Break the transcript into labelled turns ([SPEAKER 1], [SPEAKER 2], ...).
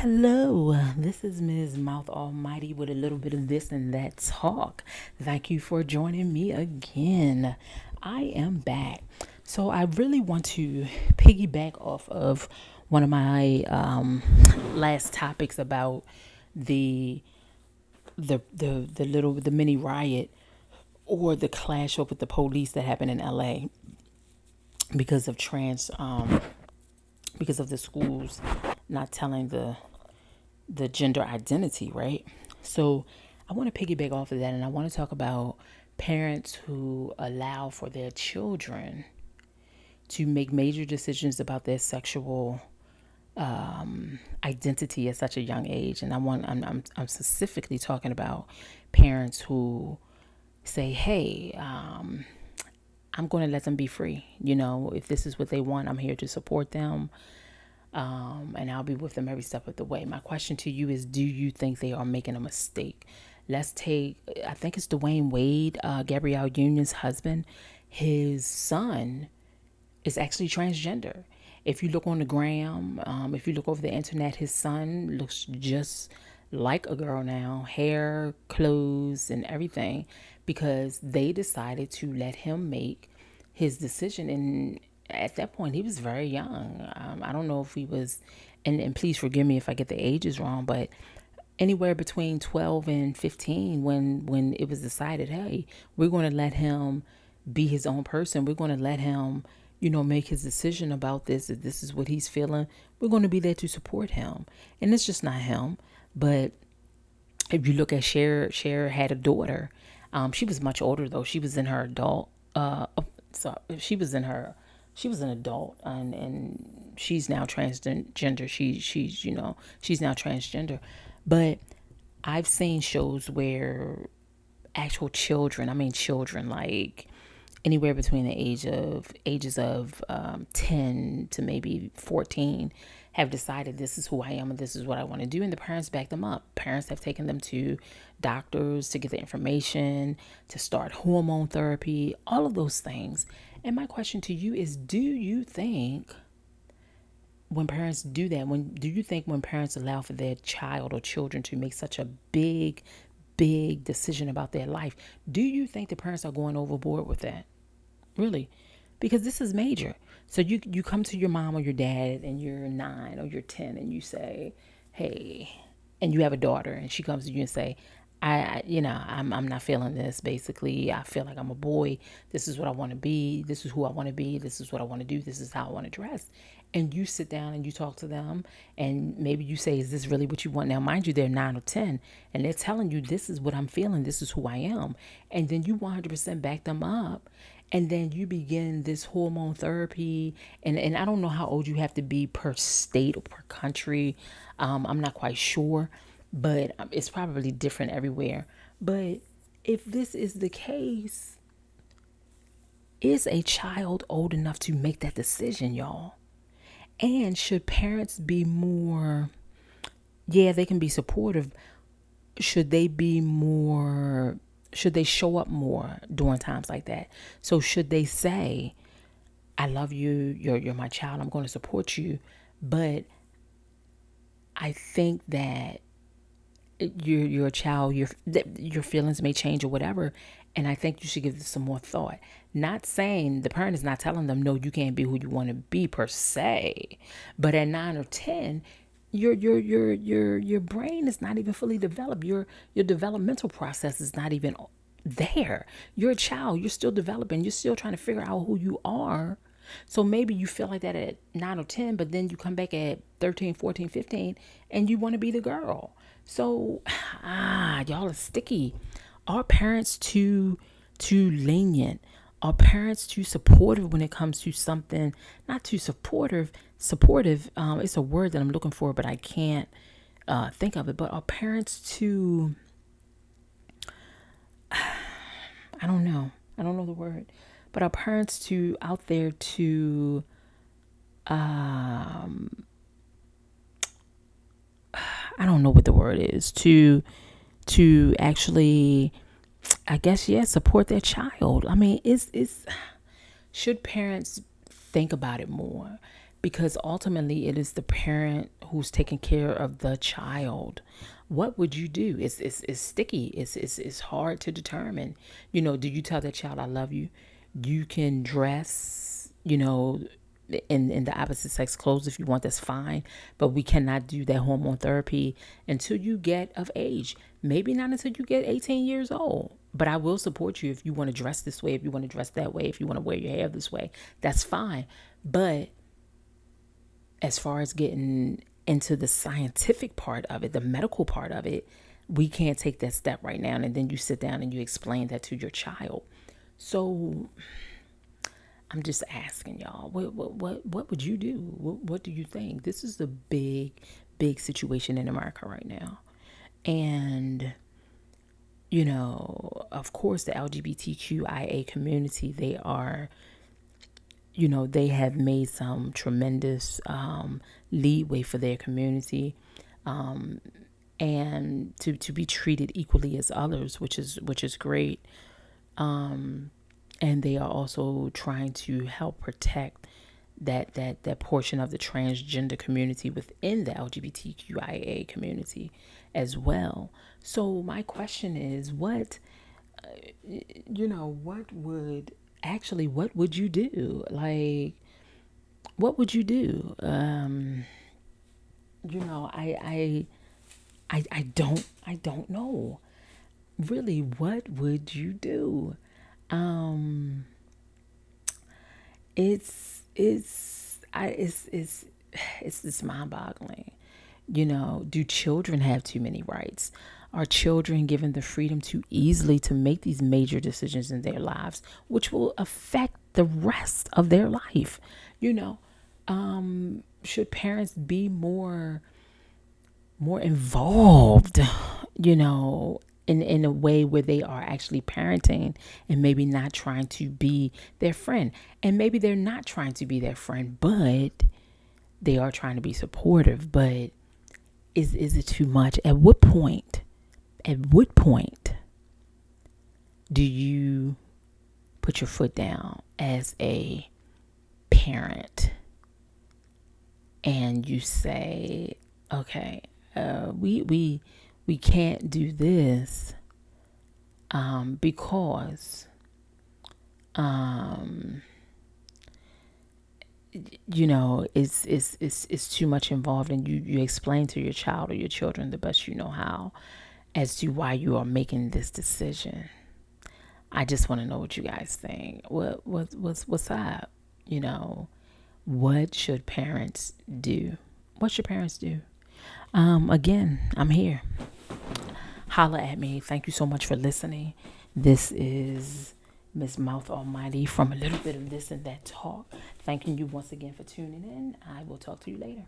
[SPEAKER 1] Hello, this is Ms. Mouth Almighty with a little bit of this and that talk. Thank you for joining me again. I am back. So, I really want to piggyback off of one of my last topics about the the mini riot or the clash up with the police that happened in LA because of because of the schools not telling the gender identity, right? So I want to piggyback off of that, and I want to talk about parents who allow for their children to make major decisions about their sexual identity at such a young age. And I'm specifically talking about parents who say, "Hey, I'm going to let them be free. If this is what they want, I'm here to support them." And I'll be with them every step of the way. My question to you is, do you think they are making a mistake? Let's take, I think it's Dwayne Wade, Gabrielle Union's husband. His son is actually transgender. If you look on the gram, if you look over the internet, his son looks just like a girl now, hair, clothes, and everything, because they decided to let him make his decision. And at that point, he was very young. I don't know if he was, and please forgive me if I get the ages wrong, but anywhere between 12 and 15 when it was decided, hey, we're going to let him be his own person. We're going to let him, make his decision about this. If this is what he's feeling, we're going to be there to support him. And it's just not him. But if you look at Cher had a daughter. She was much older though. She was in her adult. So she was an adult, and she's now transgender. She's now transgender. But I've seen shows where actual children, I mean children, like anywhere between the ages of 10 to maybe 14, have decided this is who I am and this is what I want to do, and the parents back them up. Parents have taken them to doctors to get the information, to start hormone therapy, all of those things. And my question to you is, do you think when parents do that, when parents allow for their child or children to make such a big decision about their life, do you think the parents are going overboard with that? Really? Because this is major. So you come to your mom or your dad and you're 9 or you're 10 and you say, "Hey," and you have a daughter and she comes to you and say, I'm not feeling this. Basically, I feel like I'm a boy. This is what I want to be. This is who I want to be. This is what I want to do. This is how I want to dress." And you sit down and you talk to them, and maybe you say, "Is this really what you want?" Now, mind you, they're 9 or 10, and they're telling you, "This is what I'm feeling. This is who I am." And then you 100% back them up, and then you begin this hormone therapy. And I don't know how old you have to be per state or per country. I'm not quite sure, but it's probably different everywhere. But if this is the case, is a child old enough to make that decision, y'all? And should parents be more, yeah, they can be supportive. Should they be more, should they show up more during times like that? So should they say, "I love you, you're my child, I'm going to support you, but I think that you're a child, your feelings may change or whatever, and I think you should give this some more thought." Not saying, the parent is not telling them, "No, you can't be who you want to be," per se. But at 9 or 10, your brain is not even fully developed. Your developmental process is not even there. You're a child. You're still developing. You're still trying to figure out who you are. So maybe you feel like that at 9 or 10, but then you come back at 13, 14, 15, and you want to be the girl. So, y'all are sticky. Are parents too lenient? Are parents too supportive when it comes to something? Not too supportive. Supportive. It's a word that I'm looking for, but I can't think of it. But are parents too? I don't know. I don't know the word. But are parents too out there to? I don't know what the word is. To actually, I guess, yeah, support their child. I mean, is should parents think about it more? because ultimately it is the parent who's taking care of the child. What would you do? It's sticky. It's hard to determine. Do you tell that child, I love you? You can dress, in the opposite sex clothes if you want, that's fine. But we cannot do that hormone therapy until you get of age. Maybe not until you get 18 years old. But I will support you if you want to dress this way, if you want to dress that way, if you want to wear your hair this way. That's fine. But as far as getting into the scientific part of it, the medical part of it, we can't take that step right now. And then you sit down and you explain that to your child. So I'm just asking y'all, what would you do? What do you think? This is a big situation in America right now. And of course, the LGBTQIA community, they have made some tremendous leeway for their community, and to be treated equally as others, which is great. And they are also trying to help protect that portion of the transgender community within the LGBTQIA community as well. So my question is, what would you do? Like, what would you do? I don't know. Really, what would you do? Um, it's just mind boggling. Do children have too many rights? Are children given the freedom too easily to make these major decisions in their lives, which will affect the rest of their life? You know, should parents be more involved, in a way where they are actually parenting and maybe not trying to be their friend. And maybe they're not trying to be their friend, but they are trying to be supportive. But is it too much? At what point do you put your foot down as a parent and you say, okay, we can't do this, because um it's too much involved, and you explain to your child or your children the best you know how as to why you are making this decision. I just want to know what you guys think. What's up? You know, what should parents do? What should parents do? Again, I'm here. Holla at me. Thank you so much for listening. This is Miss Mouth Almighty from a little bit of this and that talk. Thanking you once again for tuning in. I will talk to you later.